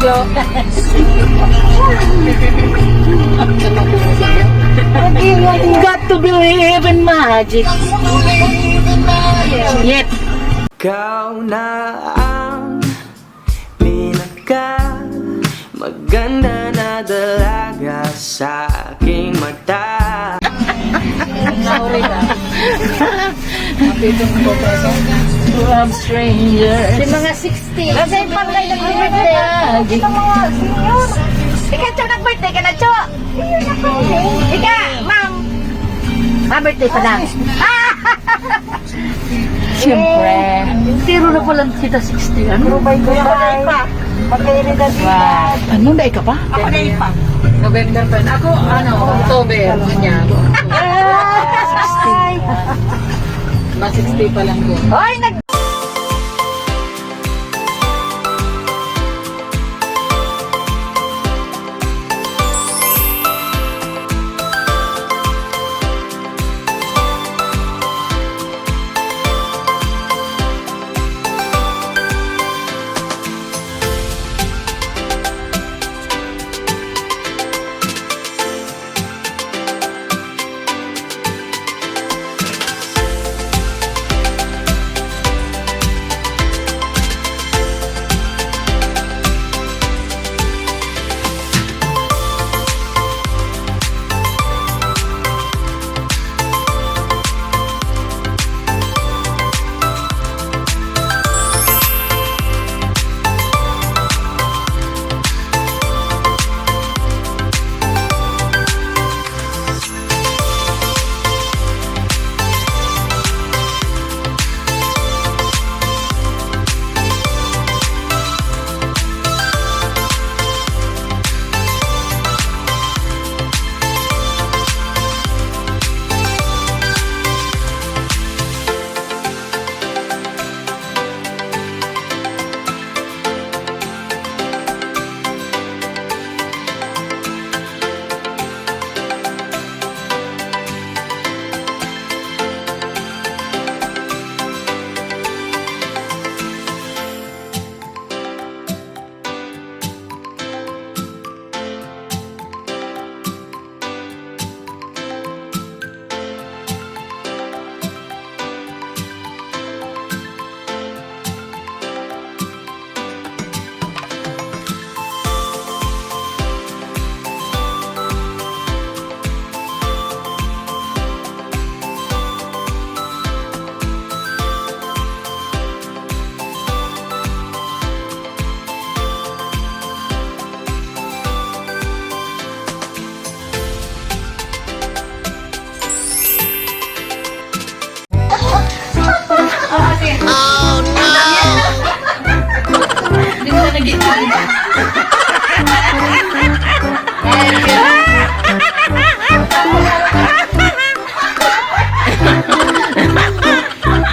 Glo. Got to believe in magic. Yet. Ikaw na ang pinaka maganda na dalaga sa aking mata. Sorry ka. Mapitong ko peso. Love stranger. Di mga 60. Kasi pang kayo nag-birthday. Ito mga senior. Ika, Cho, nag-birthday ka na, Cho. Ika, ma'am. Birthday pa lang. Siyempre. Tiro na pala kita 60. Ano? Goodbye. Magkainidad din. Ano? Dahil ka pa? Ako na yun pa. November pa. Ako, October. Ganyan. Ay. Mga 60 pa lang ko. Hoy,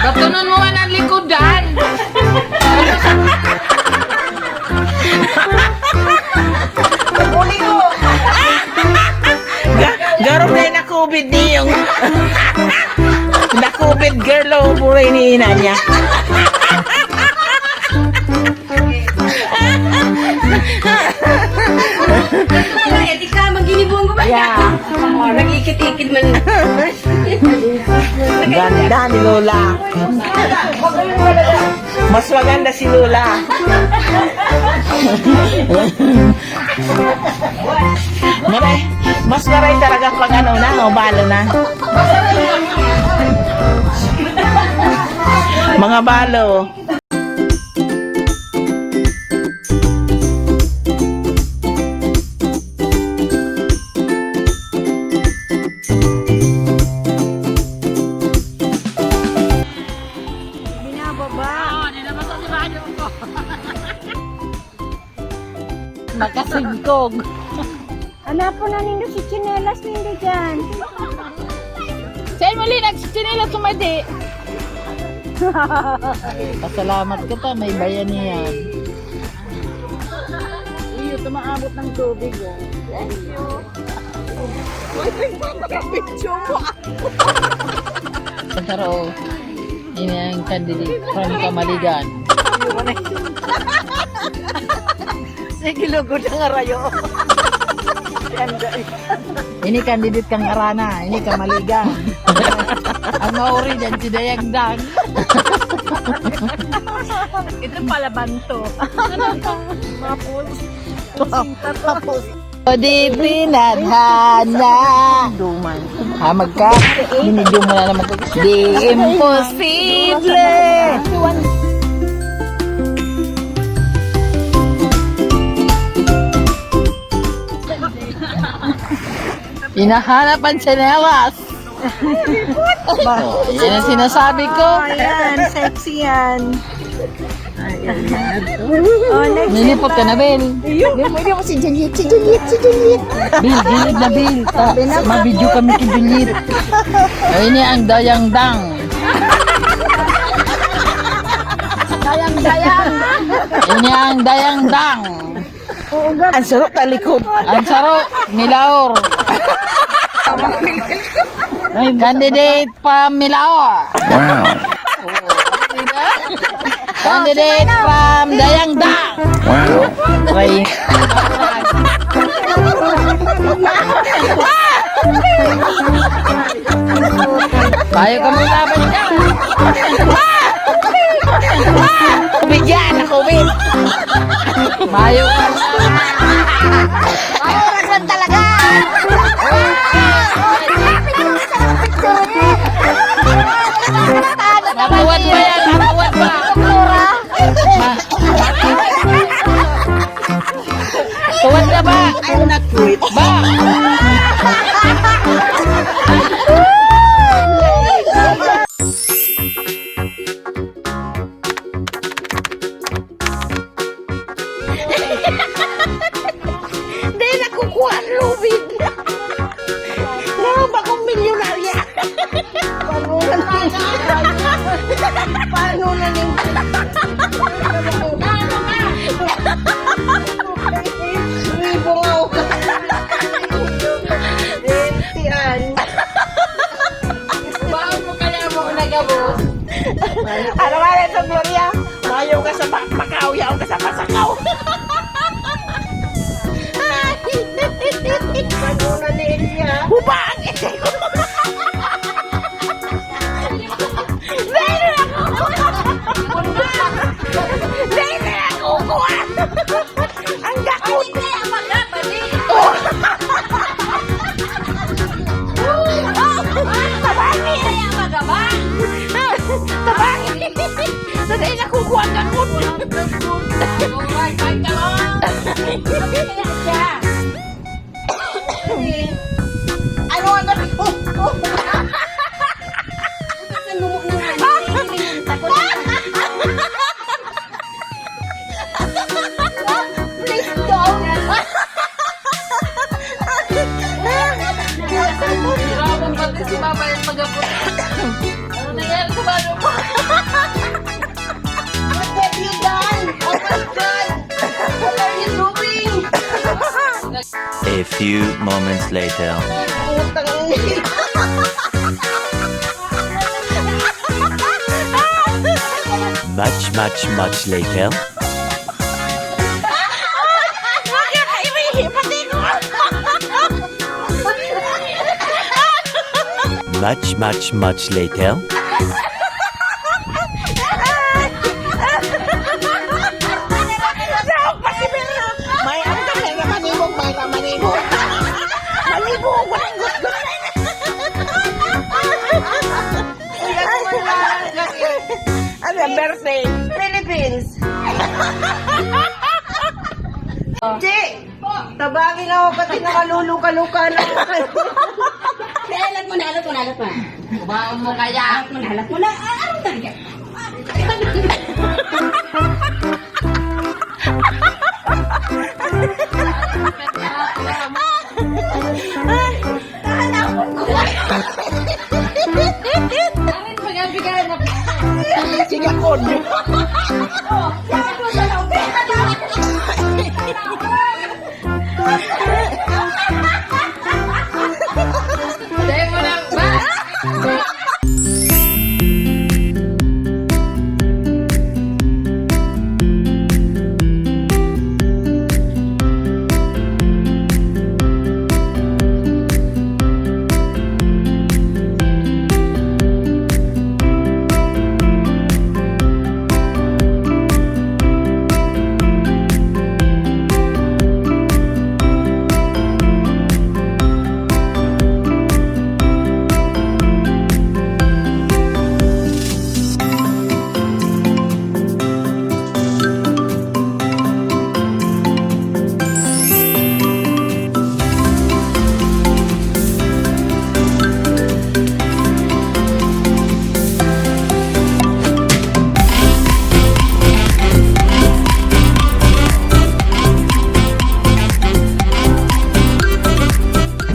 Batunon mo nga ng likodan. uli ko. Garong na na-COVID niyong na-COVID girl o buray ni ina niya. Di ka, maginibuang ko ba? Yeah. Nag-ikit-ikit man. Ganda ni Lola. Mas maganda si Lola. Mas maray talaga pag ano na, o balo na. Mga balo. Makasigkog. Hanapon na nindo si Chinelas nindo dyan. Sa'yo muli, nagsinila sumadi. Pasalamat ka ta, may bayanihan. Iyo, tumaabot ng tubig. Thank you. Pagkaro, yun ang candidate from Kamaligan. Sige, lugod ang arayo. Ini kandidat kang arana, ini ka maligang. Ang maori dyan, si Dayagdang. Ito pala banto. O di pinadhana. Magka, binidyo mo na naman. Di imposible. Hinahanap ang tsinelas. Yan ang sinasabi ko. Ayan, sexy yan. Nilipot ka na, Bel. Pwede ako si Juliet, si Juliet, si Juliet. Bil, gilid na Bil. Mabidyo kami kay Juliet. O ini ang dayang-dang. Dayang-dayang. Ini ang dayang-dang. Ang sarap talikod. Ang saro, Milaor. Candidate pa Milaor. Wow. Candidate from Dayang-dang. Wow. Try. Tayo kami laban dyan. Bigyan ako, Win. Mayo ka na. Orasan talaga. Natuwad ba yan? Natuwad ba? Tuwad na ba? I'm not quit. Ba? Hindi nakukuha ang lubid. Naman ba kong milyonarya? Paano na ning... Ibong Entian. Baon mo kaya mo nagabos? Ano nga rin sa Gloria? Mayo ka sa Macau, yaw ka sa Pasakaw. Paano na niya? Hubaan! Ang dakot! Tabangi! Sanay nakukuha ang dakot! Ano ang dakot? Please don't! Hirapon pati si Mama yung pag-apot. Ano nangyari sa balo mo? What have you done? Oh my God! What are you doing? A few moments later. Much later. Much later. May ang kami na manibog, may ka manibog. Manibog, walang gusto. Ano ang birthday? Philippines. Che! Tabagin ako pati nakaluluka-luka na ako. Alat mo na, alat mo na, alat mo na. Baon mo kaya? Alat mo na, alat mo na. Ano talaga? Amin magabigay na Sigakon. Dahil mo lang ba?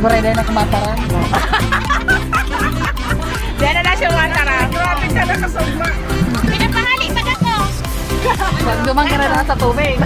Siguro na kumatara. Diyan na lang siya matara. Grabe ka na kasugma. Pinapahalik pa ako. Pag dumang ka na sa tubig.